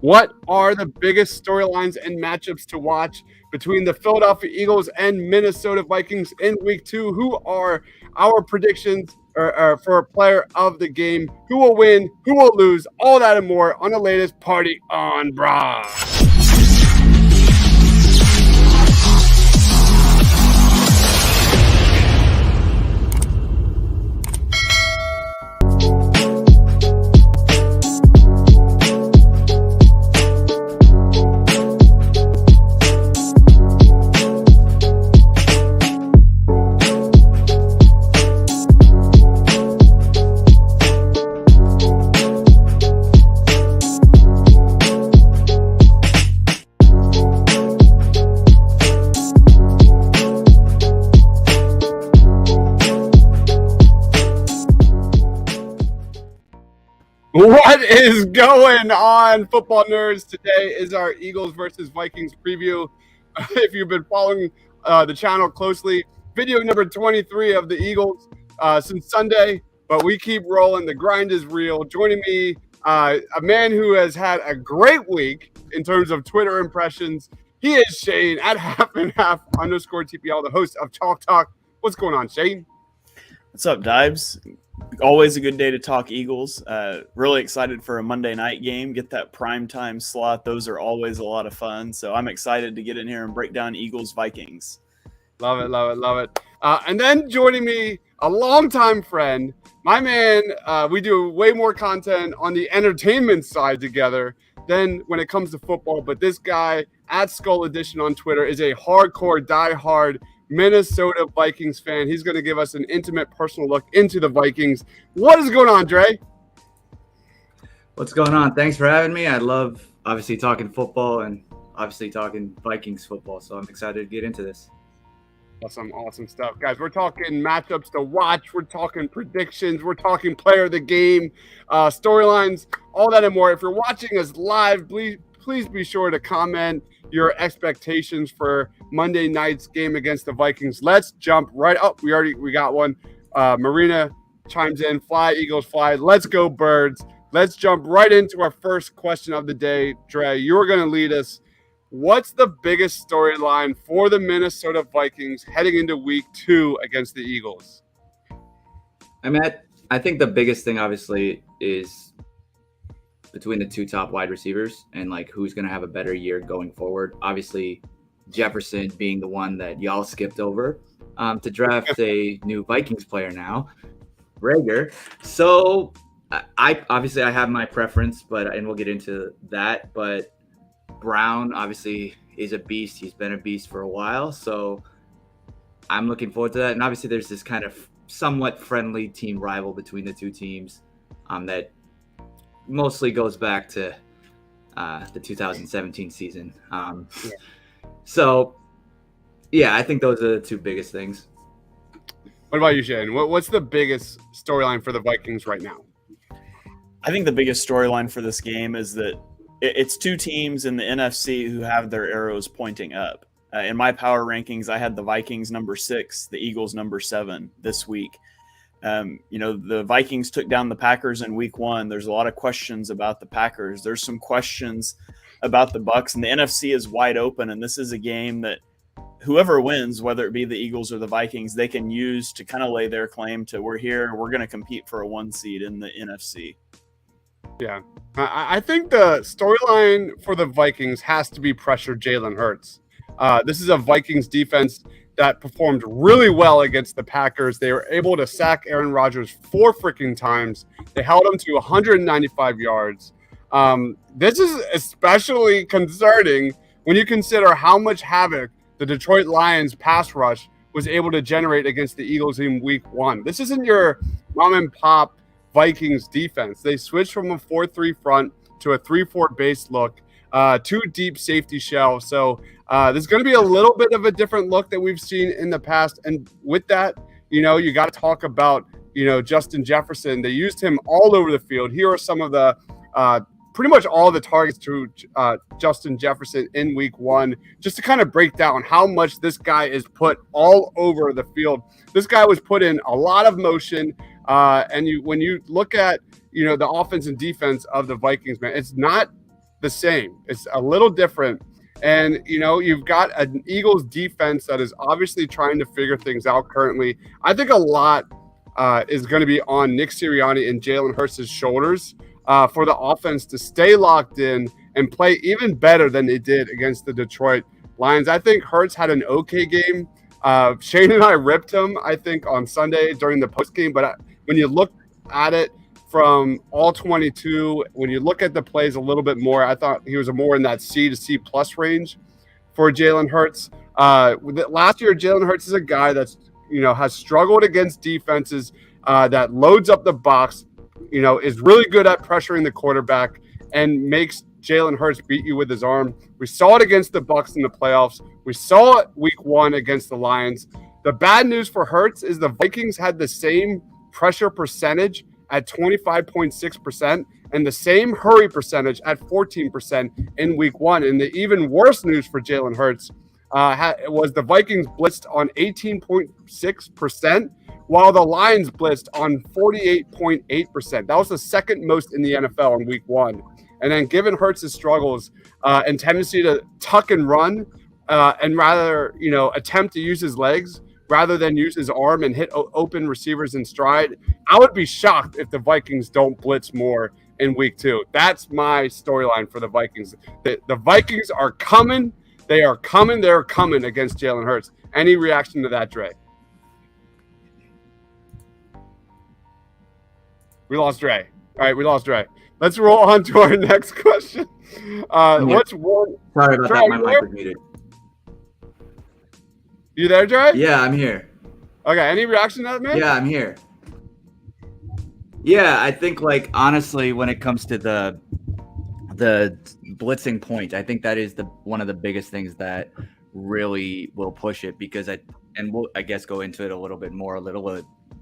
What are the biggest storylines and matchups to watch between the Philadelphia Eagles and Minnesota Vikings in week 2? Who are our predictions for a player of the game? Who will win? Who will lose? All that and more on the latest Party on Bra. What is going on, football nerds? Today is our Eagles versus Vikings preview. If you've been following the channel closely, video number 23 of the Eagles since Sunday, but we keep rolling. The grind is real. Joining me, a man who has had a great week in terms of Twitter impressions. He is Shane at @half_TPL, the host of Chalk Talk. What's going on, Shane? What's up, Dives? Always a good day to talk Eagles. Really excited for a Monday night game. Get that primetime slot. Those are always a lot of fun. So I'm excited to get in here and break down Eagles Vikings. Love it, love it, love it. And then joining me, a longtime friend, my man. We do way more content on the entertainment side together than when it comes to football. But this guy at SKOL EDITION on Twitter is a hardcore, diehard Minnesota Vikings fan. He's going to give us an intimate, personal look into the Vikings. What is going on, Dre? What's going on? Thanks for having me. I love, obviously, talking football and obviously talking Vikings football, so I'm excited to get into this. Awesome stuff. Guys, we're talking matchups to watch. We're talking predictions. We're talking player of the game, storylines, all that and more. If you're watching us live, please be sure to comment your expectations for Monday night's game against the Vikings. Let's jump right up. We got one. Marina chimes in. Fly, Eagles, fly. Let's go, Birds. Let's jump right into our first question of the day. Dre, you're going to lead us. What's the biggest storyline for the Minnesota Vikings heading into week 2 against the Eagles? I think the biggest thing, obviously, is between the two top wide receivers and like who's going to have a better year going forward. Obviously, Jefferson being the one that y'all skipped over to draft a new Vikings player now, Rager. So I have my preference, and we'll get into that. But Brown obviously is a beast. He's been a beast for a while, so I'm looking forward to that. And obviously, there's this kind of somewhat friendly team rival between the two teams that mostly goes back to the 2017 season. So, I think those are the two biggest things. What about you, Shane? What's the biggest storyline for the Vikings right now? I think the biggest storyline for this game is that it's two teams in the NFC who have their arrows pointing up. In my power rankings, I had the Vikings number 6, the Eagles number 7 this week. The Vikings took down the Packers in week 1. There's a lot of questions about the Packers. There's some questions about the Bucs, and the NFC is wide open. And this is a game that whoever wins, whether it be the Eagles or the Vikings, they can use to kind of lay their claim to we're here. We're going to compete for a 1 seed in the NFC. Yeah, I think the storyline for the Vikings has to be pressure Jalen Hurts. This is a Vikings defense that performed really well against the Packers. They were able to sack Aaron Rodgers 4 freaking times. They held him to 195 yards. This is especially concerning when you consider how much havoc the Detroit Lions pass rush was able to generate against the Eagles in week 1. This isn't your mom and pop Vikings defense. They switched from a 4-3 front to a 3-4 base look, 2 deep safety shell. So there's going to be a little bit of a different look that we've seen in the past. And with that, you got to talk about, Justin Jefferson. They used him all over the field. Here are some of the pretty much all the targets to Justin Jefferson in week 1, just to kind of break down how much this guy is put all over the field. This guy was put in a lot of motion. And when you look at, the offense and defense of the Vikings, man, it's not the same. It's a little different. And, you've got an Eagles defense that is obviously trying to figure things out currently. I think a lot is going to be on Nick Sirianni and Jalen Hurts' shoulders for the offense to stay locked in and play even better than they did against the Detroit Lions. I think Hurts had an okay game. Shane and I ripped him, I think, on Sunday during the post game. But when you look at it from all 22, when you look at the plays a little bit more, I thought he was more in that C to C plus range for Jalen Hurts. Last year, Jalen Hurts is a guy that's has struggled against defenses that loads up the box. Is really good at pressuring the quarterback and makes Jalen Hurts beat you with his arm. We saw it against the Bucs in the playoffs. We saw it week 1 against the Lions. The bad news for Hurts is the Vikings had the same pressure percentage at 25.6% and the same hurry percentage at 14% in week 1. And the even worse news for Jalen Hurts was the Vikings blitzed on 18.6%, while the Lions blitzed on 48.8%. That was the second most in the NFL in week 1. And then given Hurts' struggles and tendency to tuck and run and rather, attempt to use his legs rather than use his arm and hit open receivers in stride, I would be shocked if the Vikings don't blitz more in week 2. That's my storyline for the Vikings. The Vikings are coming. They are coming. They're coming against Jalen Hurts. Any reaction to that, Dre? We lost Dre. All right, we lost Dre. Let's roll on to our next question. What's one? Sorry about Dre, that. My mic was muted. You there, Dre? Yeah, I'm here. Okay. Any reaction to that, man? Yeah, I'm here. Yeah, I think honestly, when it comes to the blitzing point, I think that is one of the biggest things that really will push it, because we'll I guess go into it a little bit,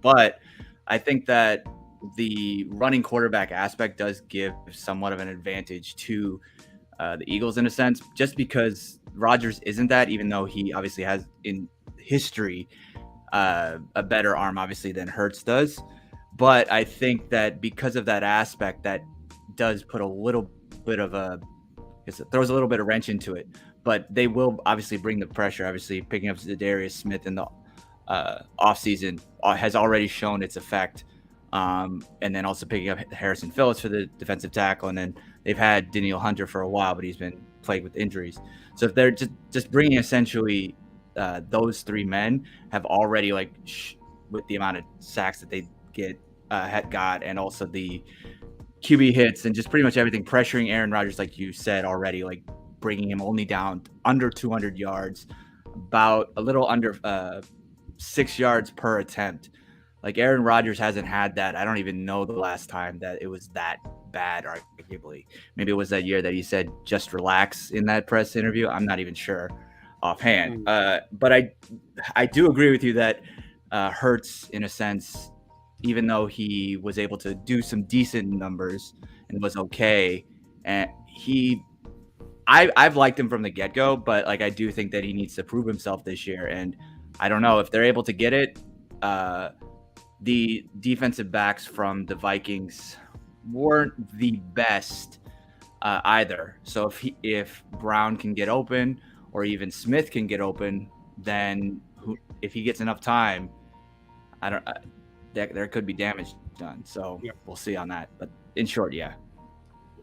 but I think that the running quarterback aspect does give somewhat of an advantage to the Eagles in a sense, just because Rodgers isn't that, even though he obviously has in history a better arm obviously than Hurts does. But I think that because of that aspect, that does put a little bit of it throws a little bit of wrench into it. But they will obviously bring the pressure. Obviously, picking up Zadarius Smith in the offseason has already shown its effect. And then also picking up Harrison Phillips for the defensive tackle. And then they've had Danielle Hunter for a while, but he's been plagued with injuries. So if they're just bringing essentially those 3 men have already with the amount of sacks that they had got, and also the QB hits and just pretty much everything, pressuring Aaron Rodgers, like you said already, bringing him only down under 200 yards, about a little under 6 yards per attempt. Aaron Rodgers hasn't had that. I don't even know the last time that it was that bad, arguably. Maybe it was that year that he said, just relax in that press interview. I'm not even sure offhand. But I do agree with you that Hurts, in a sense, even though he was able to do some decent numbers and was okay, and I've liked him from the get-go, but I do think that he needs to prove himself this year. And I don't know if they're able to get it. The defensive backs from the Vikings weren't the best either. So if Brown can get open, or even Smith can get open, then if he gets enough time, there could be damage done. So We'll see on that. But in short, yeah.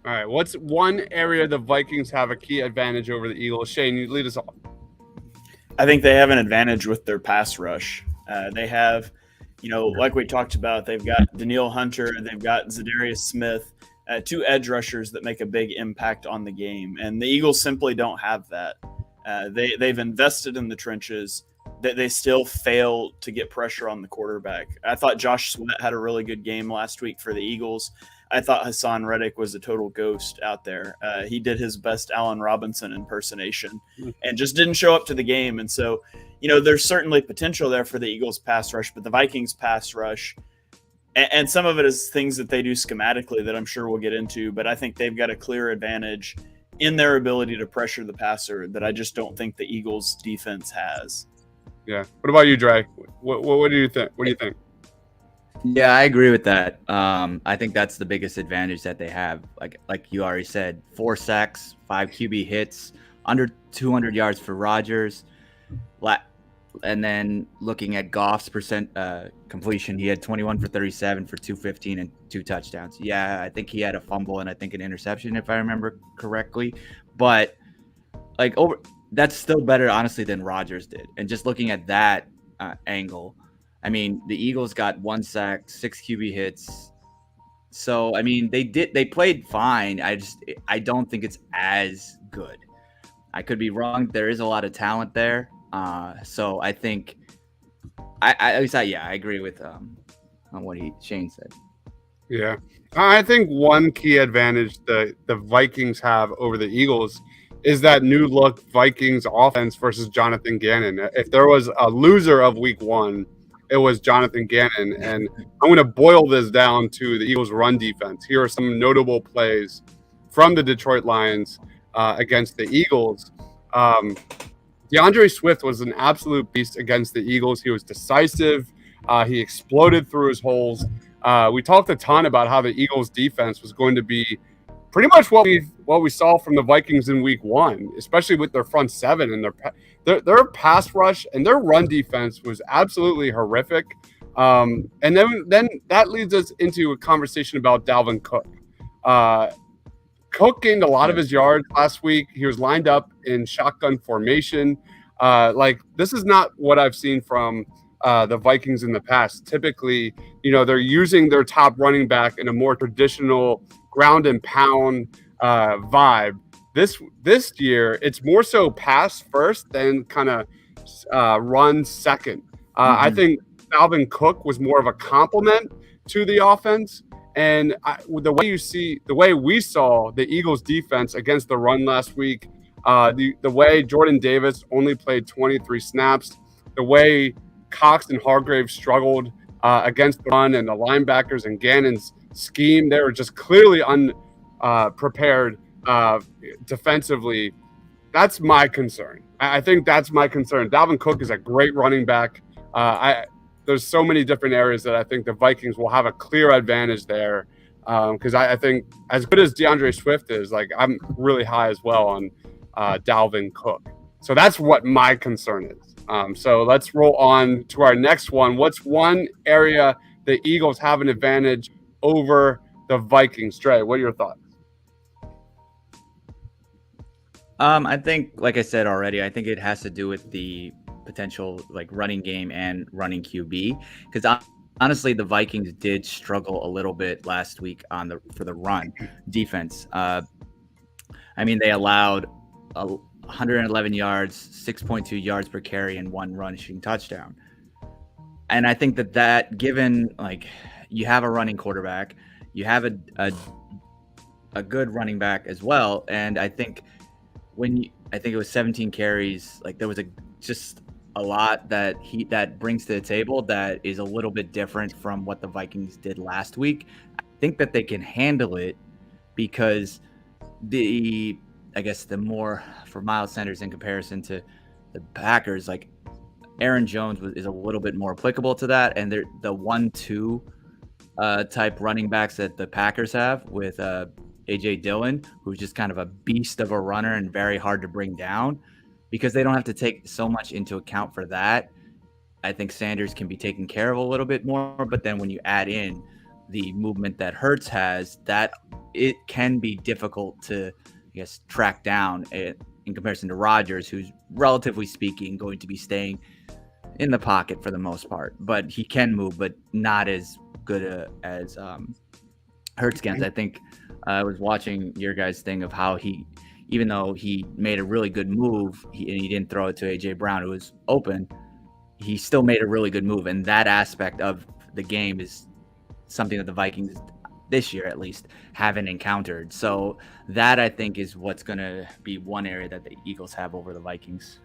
All right. What's one area the Vikings have a key advantage over the Eagles? Shane, you lead us off. I think they have an advantage with their pass rush. They have, like we talked about, they've got Danielle Hunter, they've got Zadarius Smith, 2 edge rushers that make a big impact on the game. And the Eagles simply don't have that. They've invested in the trenches. They still fail to get pressure on the quarterback. I thought Josh Sweat had a really good game last week for the Eagles. I thought Hassan Reddick was a total ghost out there. He did his best Allen Robinson impersonation and just didn't show up to the game. And so, there's certainly potential there for the Eagles pass rush, but the Vikings pass rush, and some of it is things that they do schematically that I'm sure we'll get into, but I think they've got a clear advantage in their ability to pressure the passer that I just don't think the Eagles defense has. Yeah. What about you, Dre? What do you think? What do you think? Yeah, I agree with that. I think that's the biggest advantage that they have. Like you already said, 4 sacks, 5 QB hits, under 200 yards for Rodgers. And then looking at Goff's percent completion, he had 21 for 37 for 215 and 2 touchdowns. Yeah, I think he had a fumble and I think an interception if I remember correctly. But like that's still better honestly than Rodgers did. And just looking at that angle, I mean, the Eagles got 1 sack, 6 QB hits. So I mean, they played fine. I don't think it's as good. I could be wrong. There is a lot of talent there. So I think I agree with on what Shane said. Yeah. I think one key advantage the Vikings have over the Eagles is that new look Vikings offense versus Jonathan Gannon. If there was a loser of week 1, it was Jonathan Gannon. And I'm going to boil this down to the Eagles' run defense. Here are some notable plays from the Detroit Lions against the Eagles. DeAndre Swift was an absolute beast against the Eagles. He was decisive. He exploded through his holes. We talked a ton about how the Eagles' defense was going to be pretty much what we saw from the Vikings in week 1, especially with their front seven and their pass rush and their run defense was absolutely horrific. And then that leads us into a conversation about Dalvin Cook. Cook gained a lot of his yards last week. He was lined up in shotgun formation. This is not what I've seen from the Vikings in the past. Typically, they're using their top running back in a more traditional ground and pound vibe. This year, it's more so pass first, then kind of run second. I think Dalvin Cook was more of a complement to the offense. And the way we saw the Eagles defense against the run last week, the way Jordan Davis only played 23 snaps, the way Cox and Hargrave struggled against the run, and the linebackers and Gannon's scheme, they were just clearly unprepared defensively. That's my concern. I think that's my concern. Dalvin Cook is a great running back. There's so many different areas that I think the Vikings will have a clear advantage there. Because I think as good as DeAndre Swift is, I'm really high as well on Dalvin Cook. So that's what my concern is. So let's roll on to our next one. What's one area the Eagles have an advantage over the Vikings? Dre, what are your thoughts? I think, like I said already, I think it has to do with the potential running game and running QB, because honestly the Vikings did struggle a little bit last week for the run defense. I mean, they allowed 111 yards, 6.2 yards per carry, and 1 rushing touchdown. And I think that given you have a running quarterback, you have a good running back as well, and I think I think it was 17 carries, there was just a lot that brings to the table that is a little bit different from what the Vikings did last week. I think that they can handle it because the more for Miles Sanders in comparison to the Packers, Aaron Jones is a little bit more applicable to that, and they're the 1-2 type running backs that the Packers have with AJ Dillon, who's just kind of a beast of a runner and very hard to bring down. Because they don't have to take so much into account for that, I think Sanders can be taken care of a little bit more. But then when you add in the movement that Hurts has, that it can be difficult to, track down in comparison to Rodgers, who's relatively speaking going to be staying in the pocket for the most part. But he can move, but not as good as Hurts can. I think I was watching your guys' thing of how even though he made a really good move and he didn't throw it to A.J. Brown, who was open, he still made a really good move. And that aspect of the game is something that the Vikings, this year at least, haven't encountered. So that, I think, is what's going to be one area that the Eagles have over the Vikings.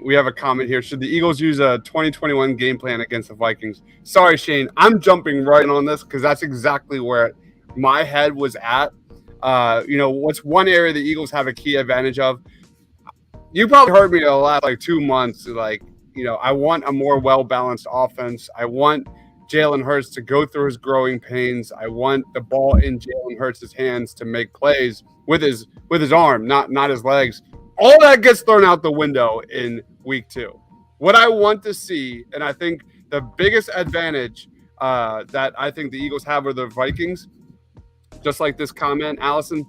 We have a comment here. Should the Eagles use a 2021 game plan against the Vikings? Sorry, Shane. I'm jumping right in on this because that's exactly where my head was at. What's one area the Eagles have a key advantage of? You probably heard me the last 2 months. I want a more well-balanced offense. I want Jalen Hurts to go through his growing pains. I want the ball in Jalen Hurts' hands to make plays with his arm, not his legs. All that gets thrown out the window in week 2. What I want to see, and I think the biggest advantage that I think the Eagles have over the Vikings, just like this comment, Allison,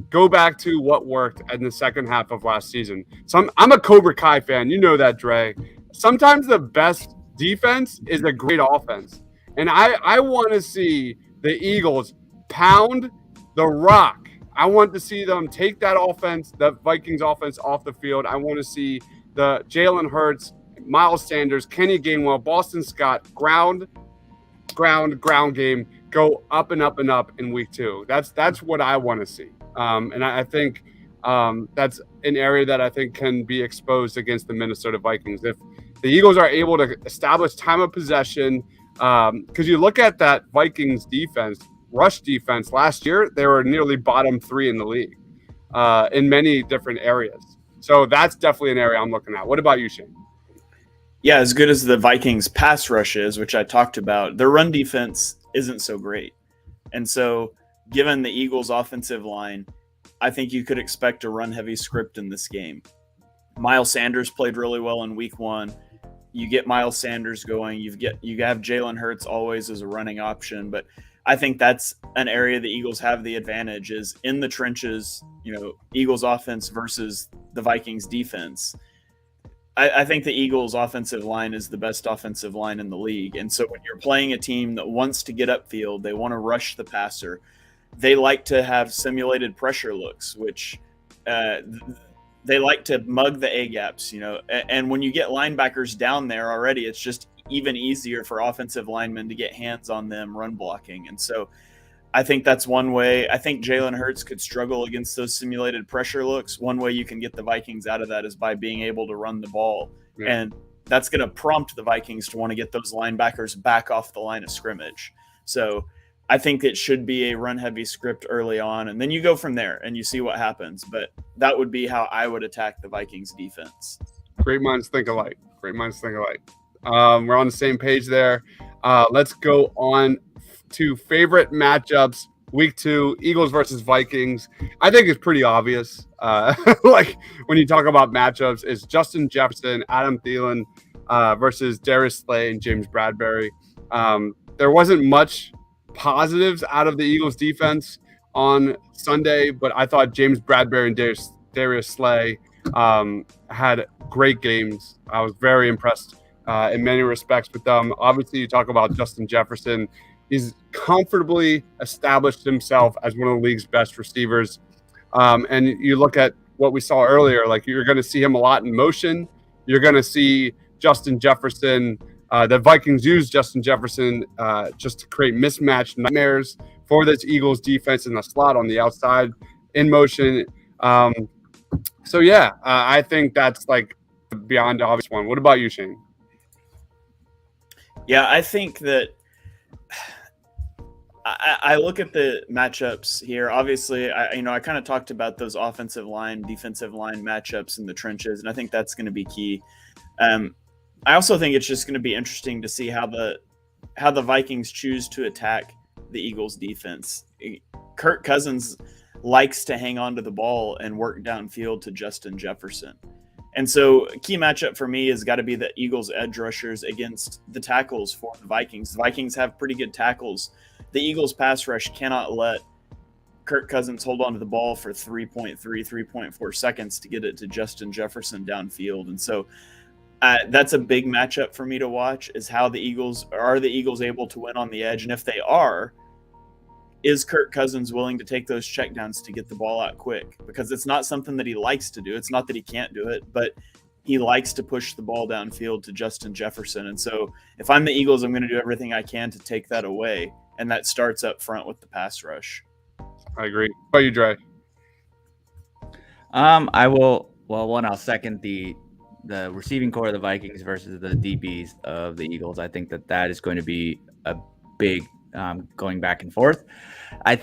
go back to what worked in the second half of last season. So I'm a Cobra Kai fan. You know that, Dre. Sometimes the best defense is a great offense. And I want to see the Eagles pound the rock. I want to see them take that offense, the Vikings offense, off the field. I want to see the Jalen Hurts, Miles Sanders, Kenny Gainwell, Boston Scott, ground game go up and up and up in week 2. That's what I want to see. And I think that's an area that I think can be exposed against the Minnesota Vikings. If the Eagles are able to establish time of possession, because you look at that Vikings defense, rush defense last year, they were nearly bottom 3 in the league in many different areas. So that's definitely an area I'm looking at. What about you, Shane? Yeah, as good as the Vikings pass rush is, which I talked about, their run defense isn't so great. And so given the Eagles offensive line, I think you could expect a run-heavy script in this game. Miles Sanders played really well in week 1. You get Miles Sanders going. You have Jalen Hurts always as a running option, but I think that's an area the Eagles have the advantage is in the trenches, Eagles offense versus the Vikings defense. I think the Eagles offensive line is the best offensive line in the league. And so when you're playing a team that wants to get upfield, they want to rush the passer, they like to have simulated pressure looks, which they like to mug the A-gaps, and when you get linebackers down there already, it's just even easier for offensive linemen to get hands on them run blocking. And so I think that's one way. I think Jalen Hurts could struggle against those simulated pressure looks. One way you can get the Vikings out of that is by being able to run the ball. Yeah. And that's going to prompt the Vikings to want to get those linebackers back off the line of scrimmage. So I think it should be a run-heavy script early on, and then you go from there and you see what happens. But that would be how I would attack the Vikings defense. Great minds think alike. We're on the same page there. Let's go on to favorite matchups. Week 2, Eagles versus Vikings. I think it's pretty obvious. Like when you talk about matchups, it's Justin Jefferson, Adam Thielen versus Darius Slay and James Bradbury. There wasn't much positives out of the Eagles defense on Sunday, but I thought James Bradbury and Darius Slay had great games. I was very impressed in many respects with them. Obviously, you talk about Justin Jefferson. He's comfortably established himself as one of the league's best receivers. And you look at what we saw earlier, like you're going to see him a lot in motion. You're going to see Justin Jefferson. The Vikings use Justin Jefferson just to create mismatched nightmares for this Eagles defense in the slot on the outside in motion. I think that's like beyond the obvious one. What about you, Shane? Yeah, I think that I look at the matchups here. Obviously, I kind of talked about those offensive line, defensive line matchups in the trenches, and I think that's going to be key. I also think it's just going to be interesting to see how the Vikings choose to attack the Eagles defense. Kirk Cousins likes to hang on to the ball and work downfield to Justin Jefferson. And so a key matchup for me has got to be the Eagles edge rushers against the tackles for the Vikings. The Vikings have pretty good tackles. The Eagles pass rush cannot let Kirk Cousins hold on to the ball for 3.4 seconds to get it to Justin Jefferson downfield. And so that's a big matchup for me to watch, is how the Eagles able to win on the edge. And if they are, is Kirk Cousins willing to take those checkdowns to get the ball out quick? Because it's not something that he likes to do. It's not that he can't do it, but he likes to push the ball downfield to Justin Jefferson. And so if I'm the Eagles, I'm going to do everything I can to take that away. And that starts up front with the pass rush. I agree. How about you, Dre? I will. Well, one, I'll second the receiving core of the Vikings versus the DBs of the Eagles. I think that is going to be a big going back and forth. I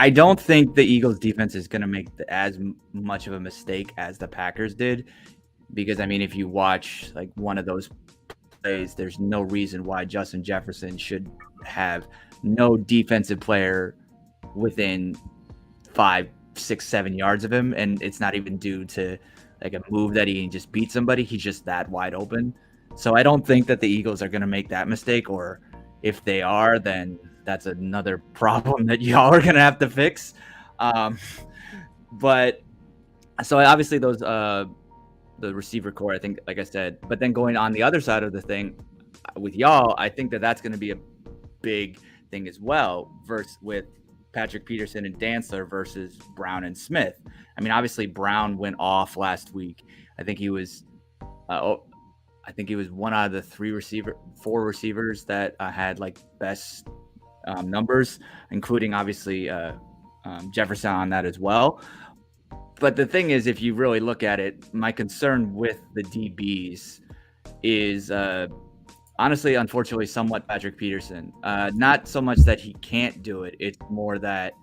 don't think the Eagles defense is going to make as much of a mistake as the Packers did, because if you watch like one of those plays, there's no reason why Justin Jefferson should have no defensive player within 5, 6, 7 yards of him, and it's not even due to like a move that he just beat somebody. He's just that wide open. So I don't think that the Eagles are going to make that mistake, or if they are, then that's another problem that y'all are going to have to fix. But so obviously those the receiver core, I think, like I said, but then going on the other side of the thing with y'all, I think that that's going to be a big thing as well, versus with Patrick Peterson and Dantzler versus Brown and Smith. I mean, obviously Brown went off last week. I think he was one out of the 4 receivers that had like best numbers, including obviously Jefferson on that as well. But the thing is, if you really look at it, my concern with the DBs is honestly, unfortunately, somewhat Patrick Peterson. Not so much that he can't do it. It's more that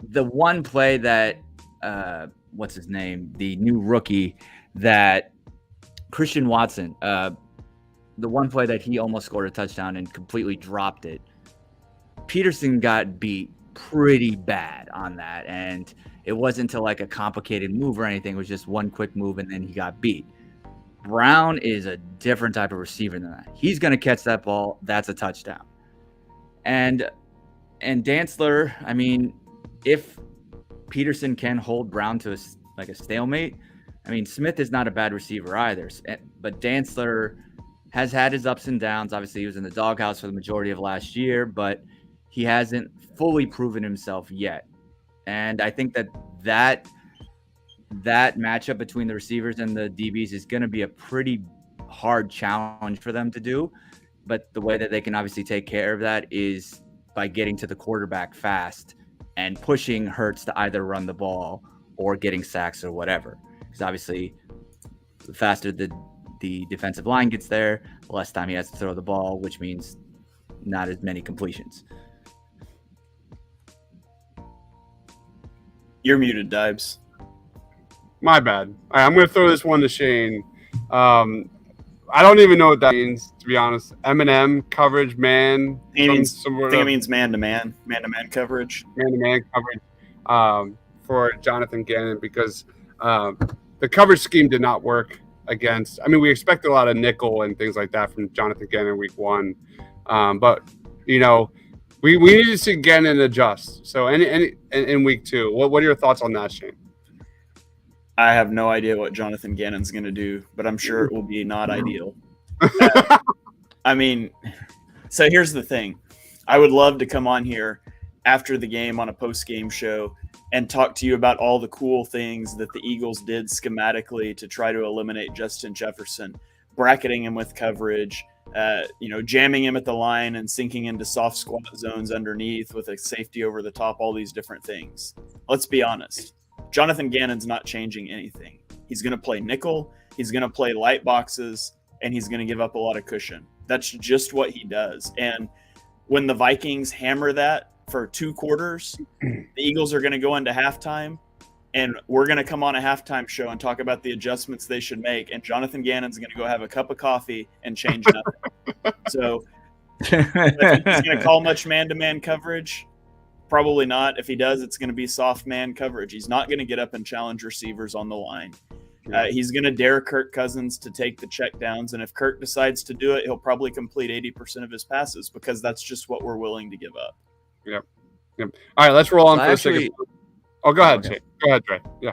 the one play that, what's his name? The new rookie that Christian Watson, the one play that he almost scored a touchdown and completely dropped it. Peterson got beat pretty bad on that. And it wasn't until like a complicated move or anything. It was just one quick move and then he got beat. Brown is a different type of receiver than that. He's going to catch that ball. That's a touchdown. And Dantzler, I mean, if Peterson can hold Brown to a stalemate, I mean, Smith is not a bad receiver either. But Dantzler has had his ups and downs. Obviously, he was in the doghouse for the majority of last year, but he hasn't fully proven himself yet. And I think that matchup between the receivers and the DBs is going to be a pretty hard challenge for them to do. But the way that they can obviously take care of that is by getting to the quarterback fast and pushing Hurts to either run the ball or getting sacks or whatever. Because obviously, the faster the defensive line gets there, the less time he has to throw the ball, which means not as many completions. You're muted, Dibes. My bad. All right, I'm going to throw this one to Shane. I don't even know what that means, to be honest. M&M coverage, man. I think it means man-to-man coverage. Man-to-man coverage for Jonathan Gannon, because the coverage scheme did not work against. I mean, we expected a lot of nickel and things like that from Jonathan Gannon week 1. But, you know, we need to see Gannon adjust. So in week 2, what are your thoughts on that, Shane? I have no idea what Jonathan Gannon's going to do, but I'm sure it will be not ideal. I mean, so here's the thing. I would love to come on here after the game on a post-game show and talk to you about all the cool things that the Eagles did schematically to try to eliminate Justin Jefferson, bracketing him with coverage, jamming him at the line and sinking into soft squat zones underneath with a safety over the top, all these different things. Let's be honest. Jonathan Gannon's not changing anything. He's going to play nickel, he's going to play light boxes, and he's going to give up a lot of cushion. That's just what he does. And when the Vikings hammer that for 2 quarters, the Eagles are going to go into halftime, and we're going to come on a halftime show and talk about the adjustments they should make, and Jonathan Gannon's going to go have a cup of coffee and change nothing. So he's going to call much man-to-man coverage. Probably not. If he does, it's going to be soft man coverage. He's not going to get up and challenge receivers on the line. He's going to dare Kirk Cousins to take the check downs. And if Kirk decides to do it, he'll probably complete 80% of his passes because that's just what we're willing to give up. Yep. All right, let's roll on for a second. Oh, go ahead, Shane. Go ahead, Trey. Yeah.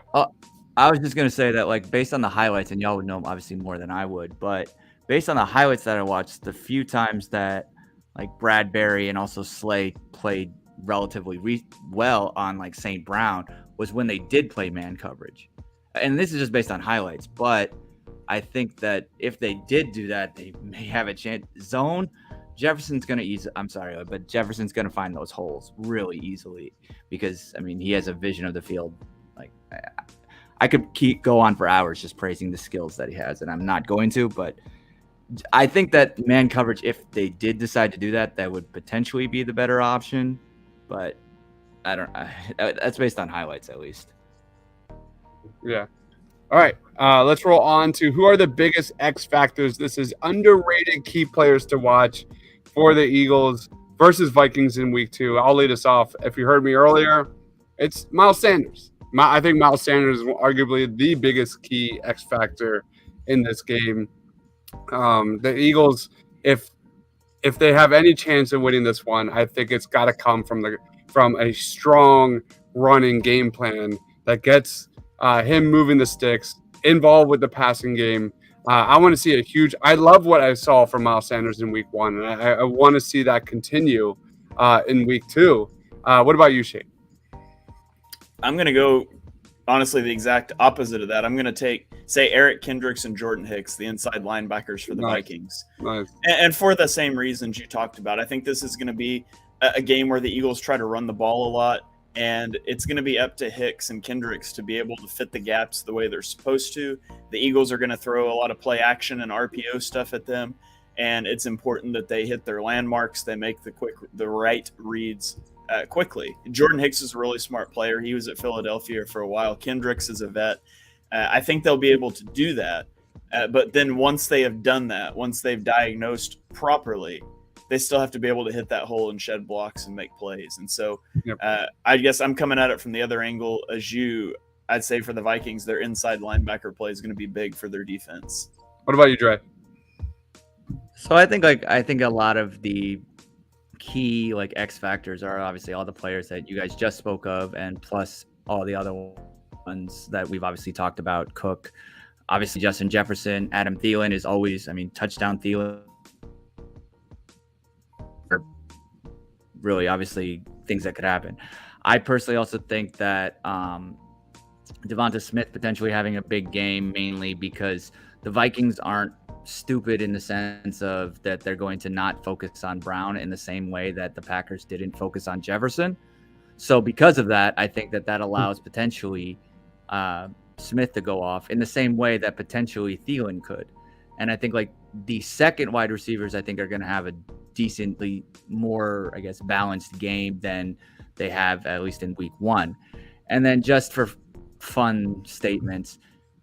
I was just going to say that, like, based on the highlights, and y'all would know obviously more than I would, but based on the highlights that I watched, the few times that, like, Bradbury and also Slay played relatively well on like St. Brown was when they did play man coverage. And this is just based on highlights, but I think that if they did do that, they may have a chance. Zone, Jefferson's going to find those holes really easily because, I mean, he has a vision of the field. Like, I could go on for hours just praising the skills that he has, and I'm not going to, but I think that man coverage, if they did decide to do that, that would potentially be the better option. But that's based on highlights, at least. Yeah. All right, let's roll on to who are the biggest X factors. This is underrated key players to watch for the Eagles versus Vikings in week 2. I'll lead us off. If you heard me earlier, it's Miles Sanders. I think Miles Sanders is arguably the biggest key X factor in this game. The Eagles, if they have any chance of winning this one, I think it's got to come from a strong running game plan that gets him moving the sticks, involved with the passing game. I want to see a huge. I love what I saw from Miles Sanders in week 1, and I want to see that continue in week 2. What about you, Shane? I'm going to go, honestly, the exact opposite of that. I'm going to say Eric Kendricks and Jordan Hicks, the inside linebackers for the Vikings. Nice. And for the same reasons you talked about. I think this is going to be a game where the Eagles try to run the ball a lot, and it's going to be up to Hicks and Kendricks to be able to fit the gaps the way they're supposed to. The Eagles are going to throw a lot of play action and RPO stuff at them, and it's important that they hit their landmarks. They make the right reads quickly. Jordan Hicks is a really smart player. He was at Philadelphia for a while. Kendricks is a vet. I think they'll be able to do that. But then once they have done that, once they've diagnosed properly, they still have to be able to hit that hole and shed blocks and make plays. And so I guess I'm coming at it from the other angle as you. I'd say for the Vikings, their inside linebacker play is going to be big for their defense. What about you, Dre? So I think a lot of the key X factors are obviously all the players that you guys just spoke of, and plus all the other ones that we've obviously talked about. Cook, obviously Justin Jefferson, Adam Thielen is always, touchdown Thielen. Really, obviously things that could happen. I personally also think that Devonta Smith potentially having a big game, mainly because the Vikings aren't stupid in the sense of that they're going to not focus on Brown in the same way that the Packers didn't focus on Jefferson. So because of that, I think that allows potentially Smith to go off in the same way that potentially Thielen could. And I think the second wide receivers, I think, are going to have a decently more, balanced game than they have at least in week 1. And then just for fun statements,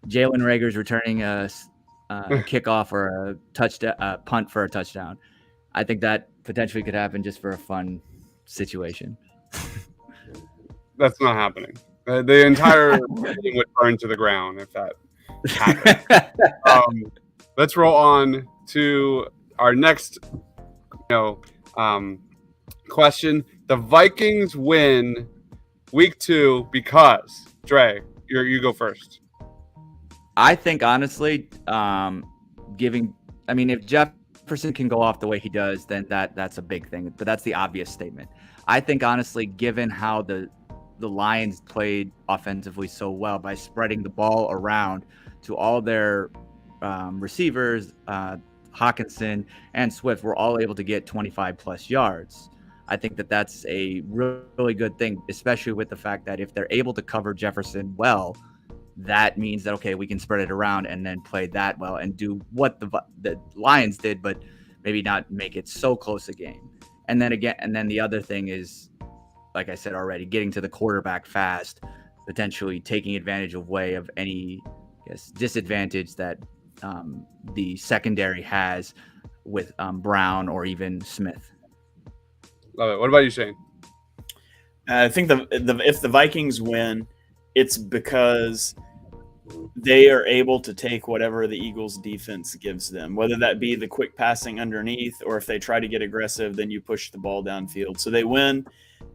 Jalen Reagor's returning a kickoff or a touchdown, punt for a touchdown. I think that potentially could happen just for a fun situation. That's not happening. The entire thing would burn to the ground if that happened. Let's roll on to our next question. The Vikings win week 2 because, Dre, you go first. I think honestly, if Jefferson can go off the way he does, then that's a big thing. But that's the obvious statement. I think honestly, given how the Lions played offensively so well by spreading the ball around to all their receivers, Hawkinson and Swift were all able to get 25 plus yards. I think that's a really good thing, especially with the fact that if they're able to cover Jefferson well, that means that, okay, we can spread it around and then play that well and do what the Lions did, but maybe not make it so close a game. And then the other thing is, like I said already, getting to the quarterback fast, potentially taking advantage of any disadvantage that the secondary has with Brown or even Smith. Love it. What about you, Shane? I think if the Vikings win, it's because they are able to take whatever the Eagles defense gives them, whether that be the quick passing underneath, or if they try to get aggressive, then you push the ball downfield. So they win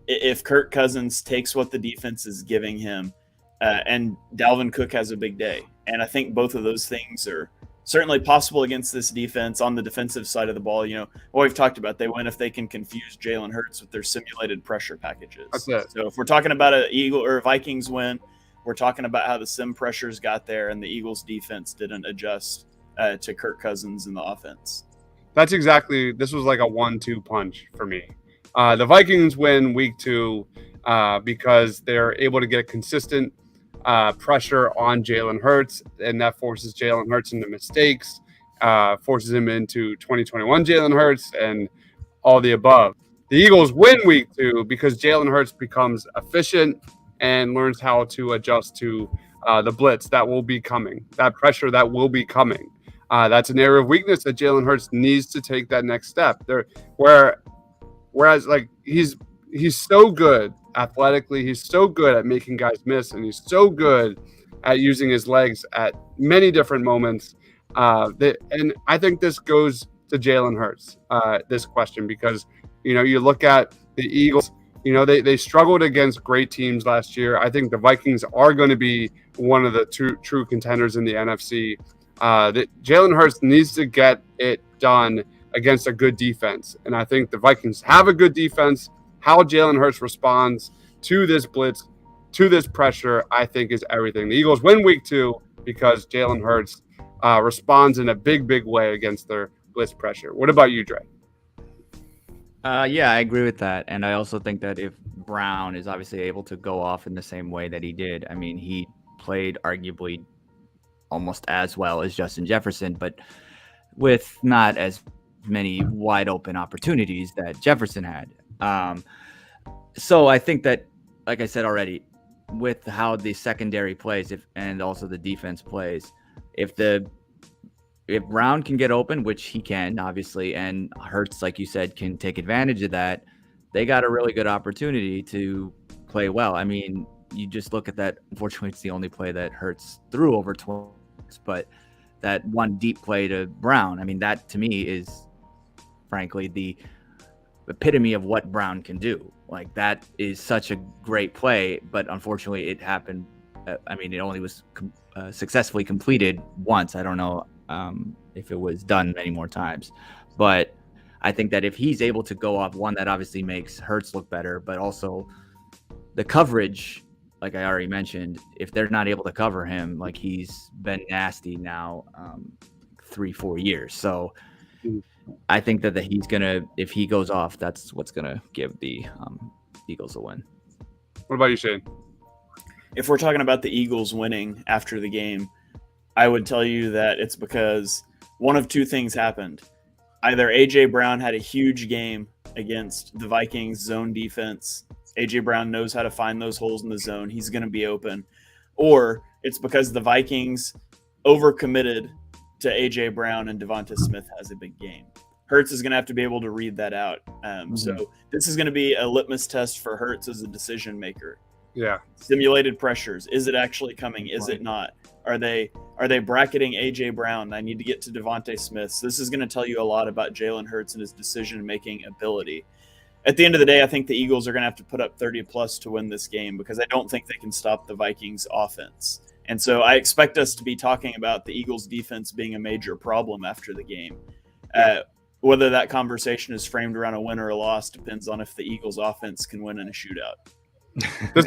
if Kirk Cousins takes what the defense is giving him, and Dalvin Cook has a big day. And I think both of those things are certainly possible against this defense on the defensive side of the ball. What we've talked about, they win if they can confuse Jalen Hurts with their simulated pressure packages. That's it. So if we're talking about an Eagle or a Vikings win, we're talking about how the sim pressures got there and the Eagles defense didn't adjust to Kirk Cousins in the offense. This was like a 1-2 punch for me. The Vikings win week 2 because they're able to get a consistent pressure on Jalen Hurts, and that forces Jalen Hurts into mistakes, forces him into 2021 Jalen Hurts, and all the above. The Eagles win week 2 because Jalen Hurts becomes efficient and learns how to adjust to the blitz that will be coming, that pressure that will be coming. That's an area of weakness that Jalen Hurts needs to take that next step. Whereas like he's so good athletically, he's so good at making guys miss, and he's so good at using his legs at many different moments. And I think this goes to Jalen Hurts, this question, because you look at the Eagles. They struggled against great teams last year. I think the Vikings are going to be one of the true contenders in the NFC. That Jalen Hurts needs to get it done against a good defense. And I think the Vikings have a good defense. How Jalen Hurts responds to this blitz, to this pressure, I think is everything. The Eagles win week 2 because Jalen Hurts responds in a big way against their blitz pressure. What about you, Dre? Yeah, I agree with that. And I also think that if Brown is obviously able to go off in the same way that he did, I mean, he played arguably almost as well as Justin Jefferson, but with not as many wide open opportunities that Jefferson had. So I think that, like I said already, with how the secondary plays and also the defense plays, if Brown can get open, which he can, obviously, and Hurts, like you said, can take advantage of that, they got a really good opportunity to play well. I mean, you just look at that. Unfortunately, it's the only play that Hurts threw over 20, but that one deep play to Brown, I mean, that to me is, frankly, the epitome of what Brown can do. Like, that is such a great play, but unfortunately, it happened. I mean, it only was successfully completed once. I don't know if it was done many more times, but I think that if he's able to go off one, that obviously makes Hurts look better, but also the coverage, like I already mentioned, if they're not able to cover him, like he's been nasty now 3-4 years. So I think that he's gonna, if he goes off, that's what's gonna give the Eagles a win. What about you, Shane? If we're talking about the Eagles winning after the game, I would tell you that it's because one of two things happened. Either A.J. Brown had a huge game against the Vikings zone defense. A.J. Brown knows how to find those holes in the zone. He's going to be open. Or it's because the Vikings overcommitted to A.J. Brown and Devonta Smith has a big game. Hurts is going to have to be able to read that out. So this is going to be a litmus test for Hurts as a decision maker. Yeah. Simulated pressures. Is it actually coming? Is it not? Are they bracketing A.J. Brown? I need to get to Devonta Smith. So this is going to tell you a lot about Jalen Hurts and his decision-making ability. At the end of the day, I think the Eagles are going to have to put up 30-plus to win this game because I don't think they can stop the Vikings' offense. And so I expect us to be talking about the Eagles' defense being a major problem after the game. Whether that conversation is framed around a win or a loss depends on if the Eagles' offense can win in a shootout. This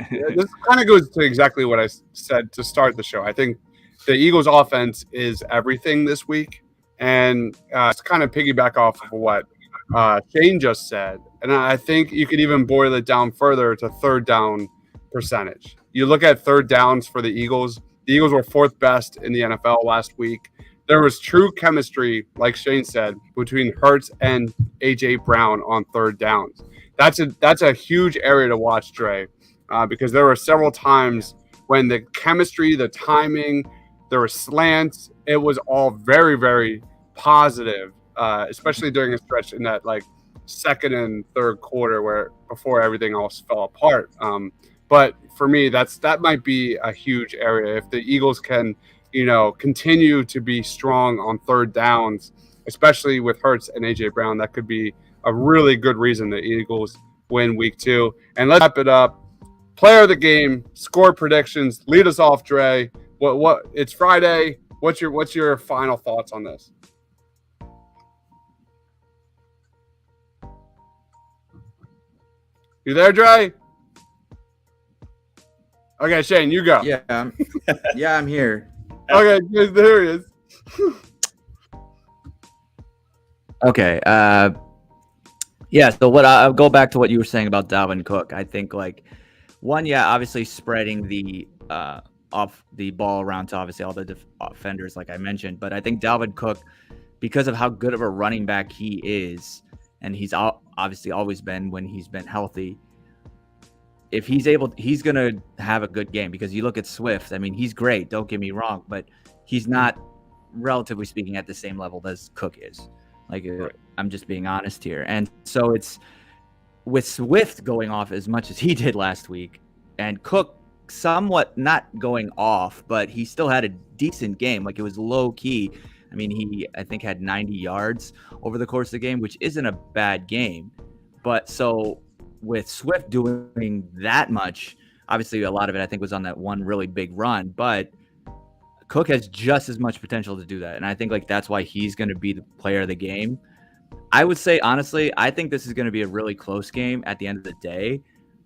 kind of goes to exactly what I said to start the show. I think the Eagles' offense is everything this week, and it's kind of piggyback off of what Shane just said. And I think you could even boil it down further to third down percentage. You look at third downs for the Eagles. The Eagles were 4th best in the NFL last week. There was true chemistry, like Shane said, between Hurts and A.J. Brown on third downs. That's a huge area to watch, Dre, because there were several times when the chemistry, the timing, there were slants. It was all very, very positive, especially during a stretch in that like second and third quarter where before everything else fell apart. But for me, that might be a huge area. If the Eagles can, continue to be strong on third downs, especially with Hurts and A.J. Brown, that could be a really good reason the Eagles win week 2. And let's wrap it up. Player of the game, score predictions. Lead us off, Dre. What? It's Friday. What's your final thoughts on this? You there, Dre? Okay, Shane, you go. Yeah, I'm here. Okay, there he is. Okay. Yeah. So I'll go back to what you were saying about Dalvin Cook. I think obviously spreading the off the ball around to obviously all the offenders, like I mentioned. But I think Dalvin Cook, because of how good of a running back he is, and he's obviously always been when he's been healthy, if he's able, he's going to have a good game, because you look at Swift. I mean, he's great. Don't get me wrong, but he's not, relatively speaking, at the same level as Cook is. Like, I'm just being honest here. And so it's with Swift going off as much as he did last week, and Cook somewhat not going off, but he still had a decent game. Like, it was low key. I mean, he, I think, had 90 yards over the course of the game, which isn't a bad game. But so with Swift doing that much, obviously a lot of it, I think, was on that one really big run, but Cook has just as much potential to do that. And I think, like, that's why he's going to be the player of the game. I would say, honestly, I think this is going to be a really close game at the end of the day.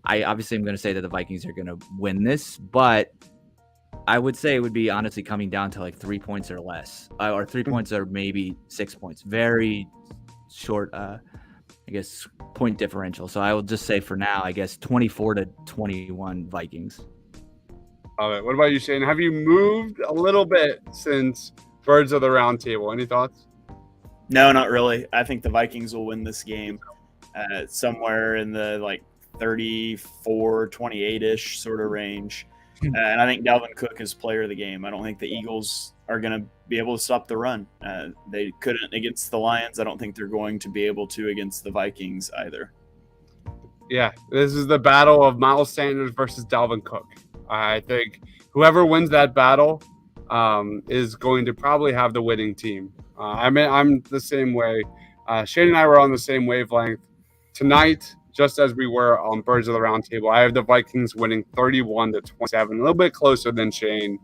I obviously am going to say that the Vikings are going to win this, but I would say it would be honestly coming down to like 3 points or less, or 3 points or maybe 6 points. Very short, I guess, point differential. So I will just say for now, I guess 24-21 Vikings. All right. What about you, Shane? Have you moved a little bit since Birds of the Round Table? Any thoughts? No, not really. I think the Vikings will win this game somewhere in the like 34-28-ish sort of range. And I think Dalvin Cook is player of the game. I don't think the Eagles are going to be able to stop the run. They couldn't against the Lions. I don't think they're going to be able to against the Vikings either. Yeah, this is the battle of Miles Sanders versus Dalvin Cook. I think whoever wins that battle is going to probably have the winning team. I mean, I'm the same way. Shane and I were on the same wavelength tonight, just as we were on Birds of the Round Table. I have the Vikings winning 31-27, a little bit closer than Shane.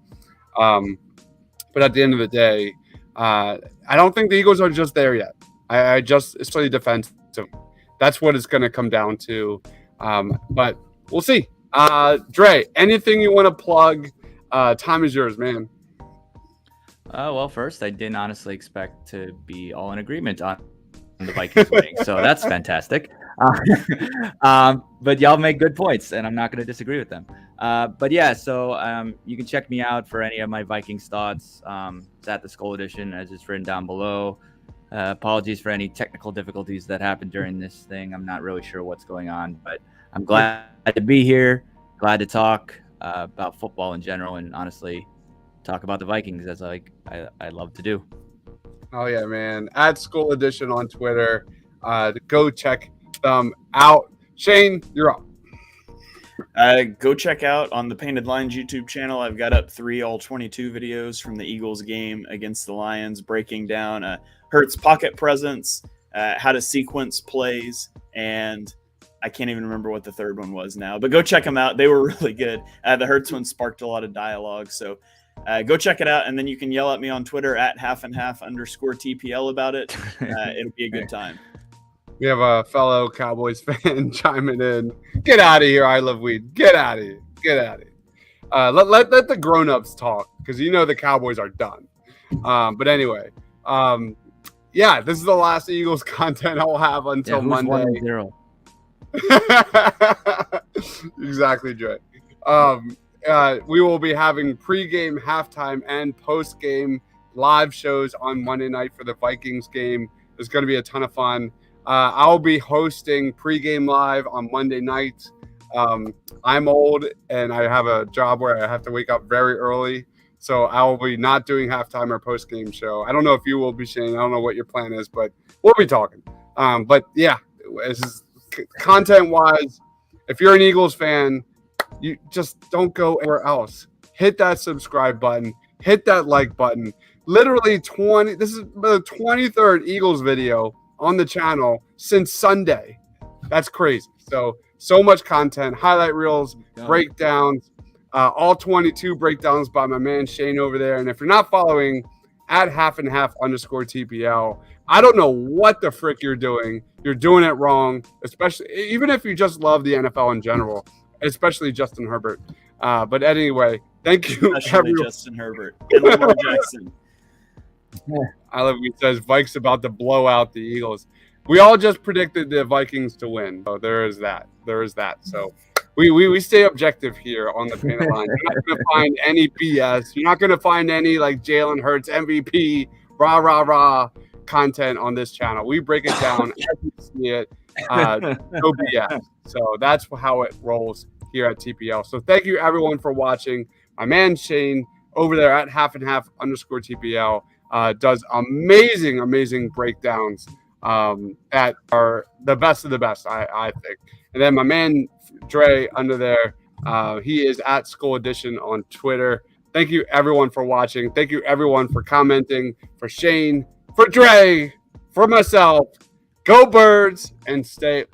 But at the end of the day, I don't think the Eagles are just there yet. I just, especially defensive, that's what it's going to come down to. But we'll see. Dre, anything you want to plug? Time is yours, man. Well, first, I didn't honestly expect to be all in agreement on the Vikings winning, so that's fantastic. But y'all make good points, and I'm not going to disagree with them. But yeah, so you can check me out for any of my Vikings thoughts. It's at the SKOL Edition, as it's written down below. Apologies for any technical difficulties that happened during this thing. I'm not really sure what's going on, but I'm glad to be here. Glad to talk about football in general, and honestly, talk about the Vikings, as I love to do. Oh yeah, man! At SKOL Edition on Twitter. Go check them out. Shane, you're up. Go check out on the Painted Lines YouTube channel. I've got up 3 all-22 videos from the Eagles game against the Lions, breaking down Hurts' pocket presence, how to sequence plays, and I can't even remember what the third one was now. But go check them out. They were really good. The Hurts one sparked a lot of dialogue, so go check it out, and then you can yell at me on Twitter at @halfandhalf_TPL about it. It'll be a good time. We have a fellow Cowboys fan chiming in. Get out of here, I love weed. Get out of here. Get out of here. Let the grown-ups talk, because you know the Cowboys are done. But anyway, yeah, this is the last Eagles content I'll have until Monday. 1-0. Exactly, Dre. We will be having pregame, halftime, and postgame live shows on Monday night for the Vikings game. It's going to be a ton of fun. I'll be hosting pregame live on Monday night. I'm old and I have a job where I have to wake up very early, so I will be not doing halftime or postgame show. I don't know if you will be, Shane. I don't know what your plan is, but we'll be talking. But yeah, this is content-wise. If you're an Eagles fan, you just don't go anywhere else. Hit that subscribe button. Hit that like button. Literally this is the 23rd Eagles video on the channel since Sunday. That's crazy. So much content, highlight reels, breakdowns, all 22 breakdowns by my man Shane over there. And if you're not following at @halfandhalf_TPL, I don't know what the frick you're doing. You're doing it wrong, especially even if you just love the NFL in general, especially Justin Herbert. But anyway, thank you, especially everyone. Justin Herbert and Lamar Jackson. I love it. Says Vikes about to blow out the Eagles. We all just predicted the Vikings to win. So there is that. So we stay objective here on the Painted Line. You're not going to find any BS. You're not going to find any like Jalen Hurts MVP rah content on this channel. We break it down as we see it. No BS. So that's how it rolls here at TPL. So thank you everyone for watching. My man Shane over there at _TPL does amazing breakdowns at the best of the best, I think. And then my man Dre under there, he is at SKOL EDITION on Twitter. Thank you everyone for watching. Thank you everyone for commenting. For Shane, for Dre, for myself. Go Birds and stay